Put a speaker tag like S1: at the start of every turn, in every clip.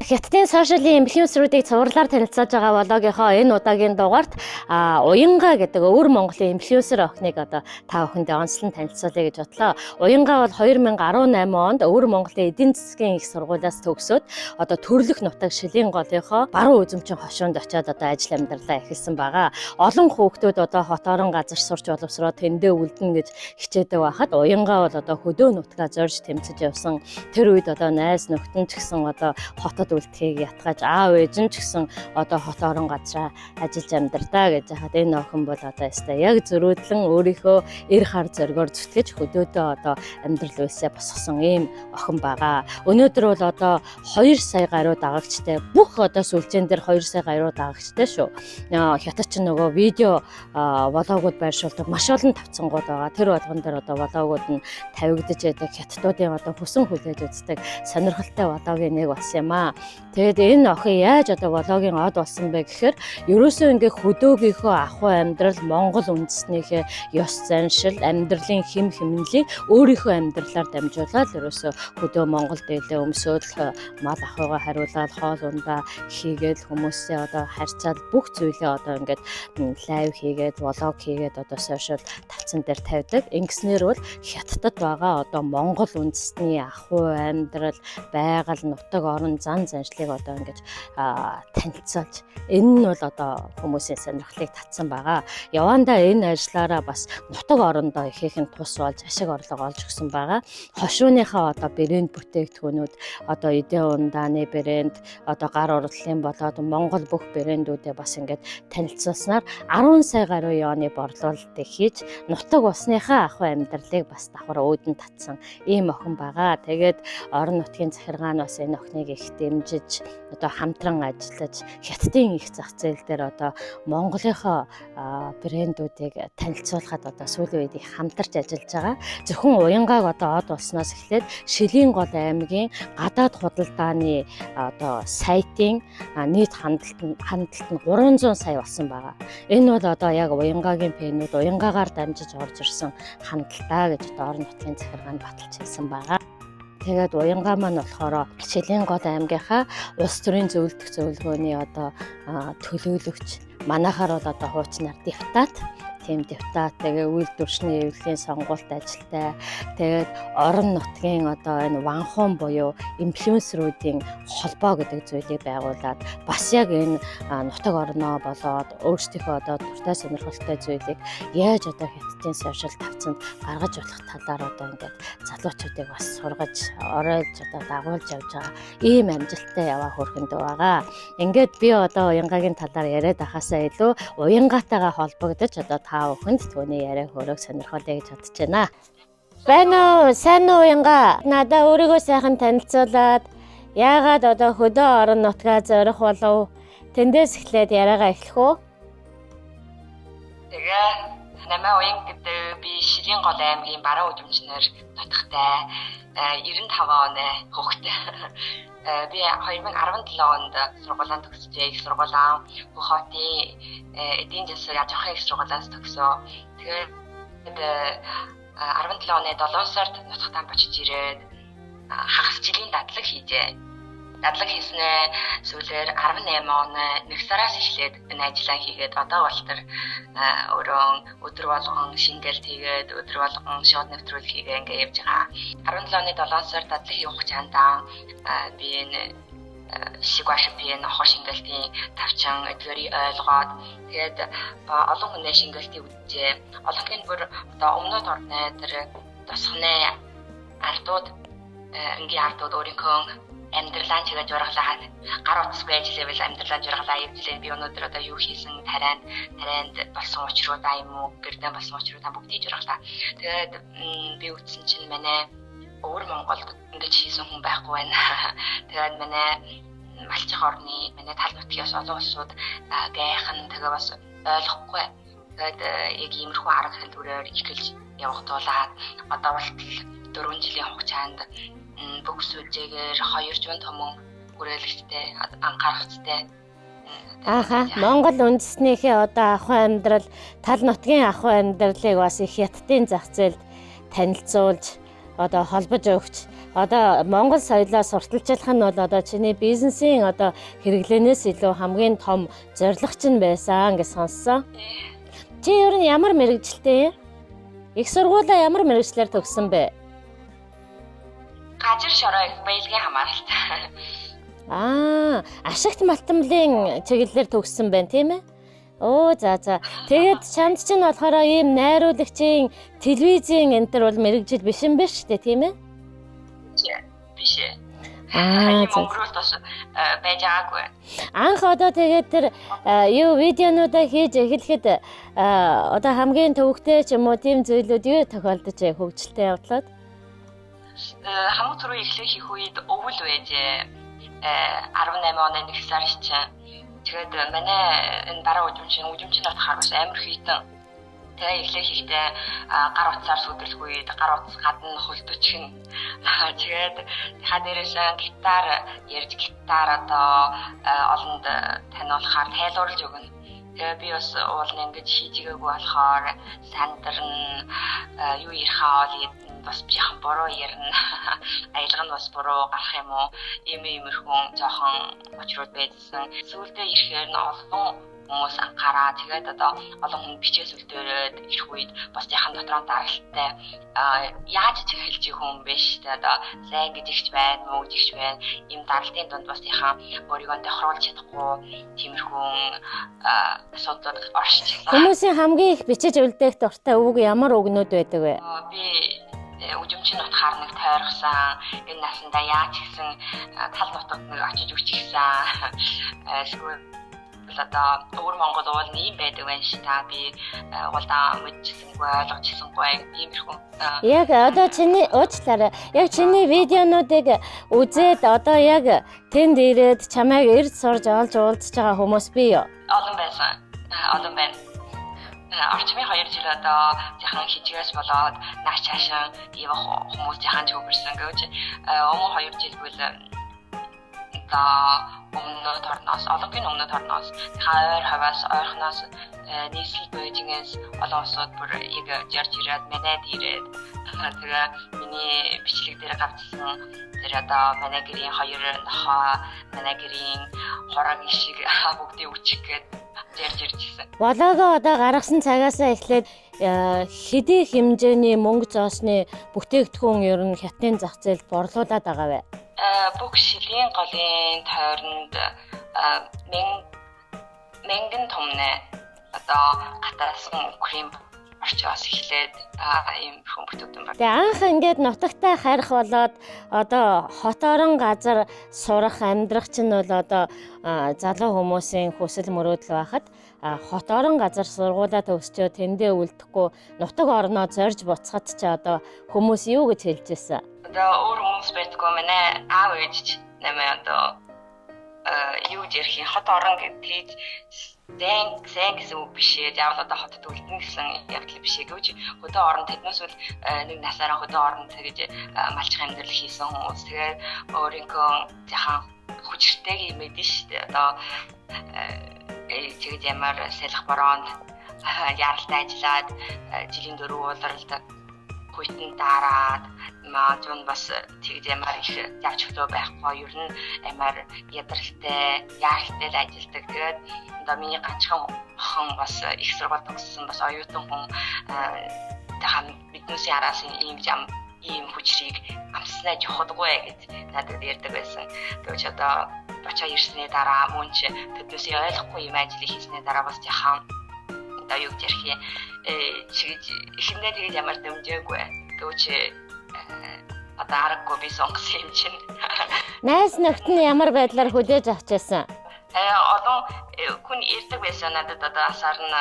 S1: Хятадын сошиалын инфлюенсеруудыг цувралаар танилцуулж байгаа блогийнхоо энэ удаагийн дугаарт Уянга гэдэг өвөр Монголын инфлюенсер охиныг одоо та бүхэндээ онцлон танилцуулъя гэж бодлоо. Уянга бол 2018 онд өвөр Монголын эдийн засгийн их сургуулиас төгсөөд одоо төрлөх нутаг Шилийн голынхоо баруун үзэмчин хошуунд очиод одоо ажил амьдралаа эхэлсэн байгаа. Олон хүүхдүүд одоо хот орон газар сурч боловсроо тэндээ үлдэнэ гэж хичээдэг байхад Уянга бол одоо хөдөө нутгаа зорж тэмцэж явсан. Тэр үед одоо найз нөхдөд ч гэсэн одоо хотод үлдэхийг ятгаж аав ээж нь ч гэсэн одоо хот орон газраа ажиллаж амьдрдаа гэж хаад энэ охин бол одоо ястай яг зөрүүдлэн өөрийнхөө эр хар зоргоор зүтгэж хөдөөдөө одоо амьдрал үйлсээ босгосон ийм охин байгаа. Өнөөдөр бол одоо 2 сая гаруй дагагчтай бүх одоо сүлжээн дээр 2 сая гаруй дагагчтай шүү. Хятад ч нөгөө видео влогууд байршуулдаг маш олон тавцангууд байгаа. Тэр болгон дээр одоо влогууд нь тавигдаж байдаг. Хятадуудын одоо хүсэн хүлээж үздэг сонирхолтой влогийн нэг бас юм аа. Тэгээд энэ охин яаж одоо влогийн од болсон бэ гэхээр ерөөсөө ингээ хөдөөгийнхөө ахуй амьдрал Монгол үндэснийхээ ёс заншил амьдралын хэм хэмнэлийг өөрийнхөө амьдралаар дамжуулаад ерөөсөө хөдөө Монгол дээлээ өмсөөл мал ахуйгаа хариулаад хоол ундаа хийгээд хүмүүсээ одоо харьцаад бүх зүйлээ одоо ингээд лайв хийгээд влог хийгээд одоо сошиал тавцан дээр тавьдаг. Ингэснээр бол Хятадд байгаа одоо Монгол үндэсний ахуй амьдрал байгаль нутаг орон зан заншлыг одоо ингэж танилцуулж энэ нь бол одоо хүмүүсийн сонирхлыг татсан байгаа. Явандаа энэ ажлаараа бас нутаг орондоо ихээхэн тус болж ашиг орлого олж өгсөн байгаа. Хошууныхаа одоо брэнд бүтээгдэхүүнүүд одоо эдийн ундааны брэнд одоо гар урлалын болоод Монгол бүх брэндүүдээ бас ингэж танилцуулснаар 10 сая гаруй оны борлуулалтыг хийж нутаг усныхаа ахуй амьдралыг бас давхар өөдөн татсан ийм охин байгаа. Тэгээд орон нутгийн захиргаа нь бас энэ охиныг их дэмжиж одоо хамтран ажиллаж Хятадын их зах зээл дээр одоо Монголынхоо брэндүүдийг танилцуулахад одоо сүүлийн үед их хамтарч ажиллаж байгаа. Зөвхөн Уянгааг одоо од болсноос эхлээд Шилийн гол аймгийн гадаад худалдааны одоо сайтын нийт хандлт нь 300 сая болсон байгаа. Энэ бол одоо яг Уянгагийн пэнүүд Уянгаагаар дамжиж орж ирсэн хандлтаа гэж одоо орон нутгийн захиргаанд баталж хэлсэн байгаа. Тэгээд Уянгаа маань болохоор Шилийн гол аймгийнхаа улс төрийн зөвлөлдөх зөвлөгөөний одоо төлөөлөгч. Манайхаар бол одоо хуучнаар депутат. Тийм депутат тэгээ үйлдвэрчний эвлэлийн сонгуульд ажилтай. Тэгээд орон нутгийн одоо энэ ванхун буюу инфлюенсеруудын холбоо гэдэг зүйлийг байгуулад бас яг энэ нутаг орноо болоод өөрсдийнхөө одоо дуртай сонирхолтой зүйлийг яаж одоо Хятадын сошиал тавцанд гаргаж болох талаар одоо ингээд залуучуудыг бас сургаж оройж одоо дагуулж явж байгаа ийм амжилттай яваа хөрхөндөө байгаа. Ингээд би одоо Уянгагийн талаар яриад байхаасаа илүү Уянгаатайгаа холбогдож одоо та бүхэнд түүний яриа хөрөг сонирхолтой гэж бодож байна. Байна уу? Сайн уу Уянга? Надаа өөрийгөө сайхан танилцуулаад яагаад одоо хөдөө орон нутгаа зорих болов? Тэндээс эхлээд яриагаа эхлэх үү?
S2: Тэгээ намаа Уянга гэдэг би Шилийн гол аймгийн баруун үзэмжнэр нутагтай 95 оны хүүхэд. Би 2017 онд сургуулаа төгсөж их сургуулаа Хотын эдийн засаг аж ахуйн их сургуулиас төгсөө. Тэгээд 17 оны 7 сард нутагтаа бочиж ирээд хагас жилийн дадлаг хийжээ. Дадлаг хийснээ сүүлээр 18 оны 1 сараас эхлээд энэ ажлаа хийгээд одоо бол тэр өөрөө өдөр болгон шингэлт хийгээд өдөр болгон шууд нэвтрүүлэг хийгээ ингээ явж байгаа. 17 оны 7 сард дадлаг хийх хугацаанд би энэ шигвашпийн хоо шингэлтийн тавчан эдгэрийг ойлгоод тэгээд олон хүнээ шингэлтийг үзжээ. Олонхын бүр одоо өмнөд орны тэр тосхны ардууд энгийн ардууд өөрийнхөө амьдралаа чигээ жургалаад гар утасгүй ажиллавал амьдралаа жургалаа явуулээ. Би өнөөдөр одоо юу хийсэн тарианд болсон учруудаа юм уу гэрдэн болсон учруудаа бүгдийг жургалаа. Тэгээд би үтсэн чинь манай өвөр Монголд ингэж хийсэн хүн байхгүй байна. Тэгээд манай малчих орны манай тал нутгаас олон улсууд гайхан тэгээ бас ойлгохгүй. Тэгээд яг иймэрхүү арга хэлбэрээр ихэлж явах тулаад одоо болтол 4 жилийн хугацаанд бүх сүлжээгээр 200 томон хүрээлэгчтэй анхаарахтай.
S1: Монгол үндэснийхээ одоо ахуй амьдрал, тал нутгийн ахуй амьдралыг бас их Хятадын зах зээлд танилцуулж одоо холбож өгч одоо Монгол соёлоо сурталчилах нь бол одоо чиний бизнесийн одоо хэрэглэнээс илүү хамгийн том зорилго чинь байсан гэж сонссон. Чи ер нь ямар мэрэгжилтэй? Их сургуулаа ямар мэрэгчлэр төгссөн бэ?
S2: Газар шороо их баялагын хамааралтай.
S1: Ашигт малтамлын чиглэлээр төгссөн байна тийм ээ? За. Тэгээд чамд чинь болохоор ийм найруулагчийн телевизийн энэ төр бол мэрэгжил биш юм биш үү тийм ээ?
S2: Биш. Монголд бас байж байгаагүй.
S1: Анх одоо тэгээд тэр видеонуудаа хийж эхлэхэд одоо хамгийн төвөгтэй ч юм уу тийм зүйлүүд юу тохиолдож хөгжилтэй явдлаад?
S2: Хамгийн түрүү эхлэх хийх үед өвөл байжээ. 18 оны 1 сар чинь. Тэгээд манай энэ дараа үжимчин болохоор бас амар хитэн. Тэгээ эхлэх хийхдээ гар утсаар сүдэрх үед гар утас гадна хөлдөчихнө. Тэгээд дээрээс гитар ярьж одоо олонд таниулахаар тайлбарлаж өгнө. Тэгээ би бас уулын ингэж хийжгээгүй болохоор сандарна юу ярихаа бол бас бияхан буруу ярина. Аялга нь бас буруу гарах юм уу? Иймэрхүү жоохон очрууд байдсан. Сүүлдээ ирэхээр нь олон хүмүүс анхаараа тэгээд одоо олон хүн бичээс үлдээрээд ирэх үед бас яхан дотроо даралтай яаж ч эхэлж хүн биш тэ одоо сайн гэж ихч байна муу гэж ихч байна ийм даралтын дунд бас яхан өөрийгөө тохируулж чадахгүй тиймэрхүү асуудлууд оршиж байна.
S1: Хүмүүсийн хамгийн их бичиж үлдээх дуртай үг ямар үгнүүд байдаг вэ?
S2: Би үжимчин утгаар нэг тойргосон энэ насандаа яаж гисэн тал нутагт нэг очиж үчихсэн эсвэл одоо өвөр Монгол уул ийм байдаг байх ш та би уулаа мэдчихсэнгүй ойлгочихсэнгүй иймэрхүү.
S1: Яг одоо чиний уучлаарай. Яг чиний видеонуудыг үзээд одоо яг тэнд ирээд чамайг эрд сурж олж уулзж байгаа хүмүүс бий юу?
S2: Олон байна. Орчмын 2 жил одоо яхан хижгээс болоод нааш цаашаа явах хүмүүс яхан ч хөвөрсөн гэж өмнө 2 жил бол өмнөд орноос Олонгийн өмнөд орноос ойр хаваас ойрхоноос нийслэл Бээжингээс олон улсууд бүр яг жарж ирээд манайд ирээд тэгээ миний бичлэг дээр гавцсан тэр одоо манай гэрийн 2 нохоо манай гэрийн хорог ишиг бүгдийг үчих гээд жарж иржсэн.
S1: Болоогоо одоо гаргасан цагаасаа эхлээд хэдий хэмжээний мөнгө зоосны бүтээгдэхүүн ер нь хятадын зах зээлд борлуулад байгаа вэ?
S2: Бүх шилийн голын тойронд мянган томны одоо гатаасан крем орчоос эхлээд ийм хүн бүтээгдэхүүн байна.
S1: Тэгээ анх ингээд нутагтаа харих болоод одоо хот орон газар сурах амьдрах чинь бол одоо залуу хүмүүсийн хүсэл мөрөөдөл байхад хот орон газар сургуулаа төгсчөө тэндээ үлдэхгүй нутаг орноо зорж буцахад ч одоо хүмүүс юу гэж хэлж байсан?
S2: Одоо өөр хүмүүс байдгүй манай аав ээж нэмээ одоо юу ярих юм хот орон гэдгийг зэн гэсэн үг биш ээ. Яавал одоо хотод үлдэн гэсэн явдал биш ээ гэж хөдөө орон тэднээс бол нэг насаараа хөдөө орон тэгж малчих амьдрал хийсэн хүмүүс. Тэгээд өөрийнхөө яхан хүчтэй юм мэдэн шүү дээ. Одоо тэгж ямар салхи бороонд яралтай ажиллаад жилийн 4 уулралд хүйтэн дараад маажун бас тэгж ямар их явж хөтөө байхгүй ер нь амар ядралтай яаралтай л ажилладаг. Тэгээд одоо миний ганцхан охин бас их сургууль төгссөн бас оюутан хүн тахан биднээс араас ийм хүчрийг амснаа жоходгүй гэж надад ярьдаг байсан. Тэгвэл одоо бочоо ирсний дараа мөн ч тэднээс ойлгохгүй юм ажил хийсний дараа бас яхан одоо юу гэж ярих юм чигж эхнээ тэгж ямар дэмжээгүй. Тэгвэл одоо аргагүй би сонгосон юм чинь.
S1: Найс нөхд нь ямар байдлаар хүлээж авч байсан?
S2: Одоо хүн ирдэг байсан надад одоо асар нь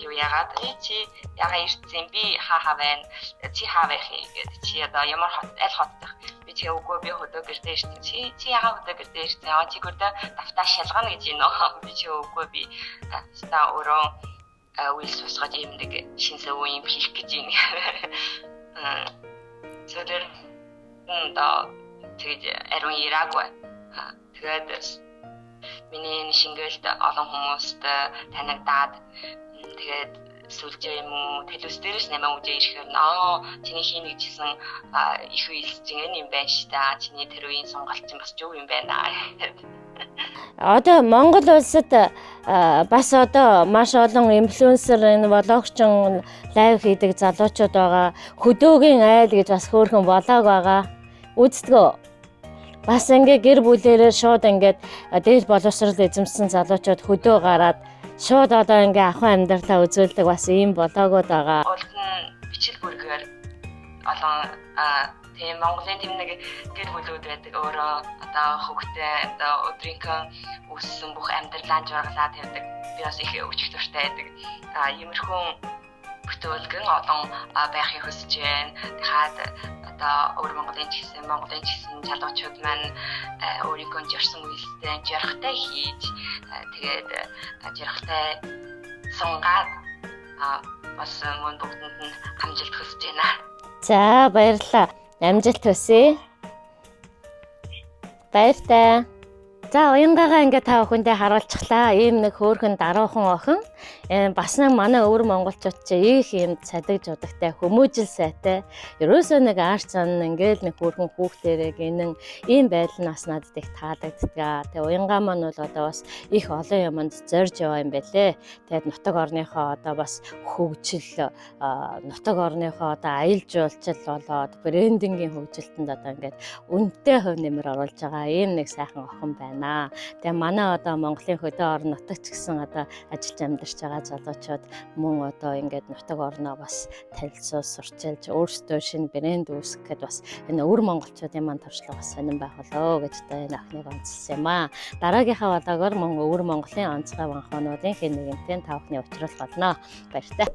S2: юу яагаад чи яагаад ирсэн би хаа байна чи хаа байх юм гэдэг чи одоо ямар хот аль хоттой би чи үгүй би хөдөө гэртээ ирсэн чи яагаад хөдөө гэртээ ирсэн аа чи гэртээ давтаа шалгана гэж юм уу би чи үгүй би та өөрөө үйл сусгаж юм нэг шинсээ үе юм хийх гэж юм. Зөвдөр тэгж ариун ираагүй. Тэгээд миний шингэлд олон хүмүүст танигдаад тэгээд сүлжээ юм уу телевиз дээрээс намайг үзээ ирэхээр чиний хийнэ гэжсэн их үйлсчин юм байна шүү дээ. Чиний тэр үеийн сонголт чинь бас зөв юм байна.
S1: Одоо Монгол улсад бас одоо маш олон инфлюенсер энэ влогчин лайв хийдэг залуучууд байгаа. Хөдөөгийн айл гэж бас хөөрхөн влог байгаа. Үздэг. Бас ингээ гэр бүлээрээ шууд ингээд дээд боловсрол эзэмсэн залуучууд хөдөө гараад шууд одоо ингээ ахуйн амьдралаа үзүүлдэг бас ийм влогууд байгаа.
S2: Улс нь бичил бүргээр олон тийм Монголын тийм нэг гэр бүлүүд байдаг. Өөрөө одоо хөвгтэй одоо өдрийнхөө өссөн бүх амьдралаа жаргалаад тавьдаг. Би бас их өчг дуртай байдаг. Иймэрхүү бүтээлгэн олон байхыг хүсэж байна. Тэгэхээр одоо өөр Монголын ч гэсэн залуучууд маань өөрийнхөө зорьсон үйлстэй жаргалтай хийж тэгээд жаргалтай сунгаад бас мөн бүгдэнд нь амжилт хүсэж байна.
S1: За баярлалаа. Амжилт хүсье. Баяртай. За уянгагаа ингээ та бүхэндээ харуулчихлаа. Ийм нэг хөөрхөн даруухан охин. Бас нэг манай өвөр монголчууд чи их юм цадиг жудагтай хүмүүжил сайтай. Ерөөсөө нэг арч зан ингээл нэг хөөрхөн хүүхдэрэг энэ ийм байдал нь бас надад их таалагддаг. Тэгээ уянгаа маань бол одоо бас их олон юмд зорж яваа юм байлээ. Тэгээд нутаг орныхоо одоо бас хөгжил нутаг орныхоо одоо аялал жуулчлал болоод брендингийн хөгжилтөнд одоо ингээд үнэтэй хөв нэмэр оруулж байгаа ийм нэг сайхан охин байна. Тэгээ манай одоо Монголын хөдөө орон нутагт ч гэсэн одоо ажиллаж амьдарч байгаа залуучууд мөн одоо ингээд нутаг орноо бас танилцуулж сурчилж өөрсдөө шинэ брэнд үүсгэхэд бас энэ өвөр монголчуудын маань туршлага бас сонирн байх болоо гэж одоо энэ охиныг онцлсан юм аа. Дараагийнхаа влагоор мөн өвөр Монголын онцгой банхуунуудын хэн нэгэнтэй та бүхний уулзрах болно. Баяртай.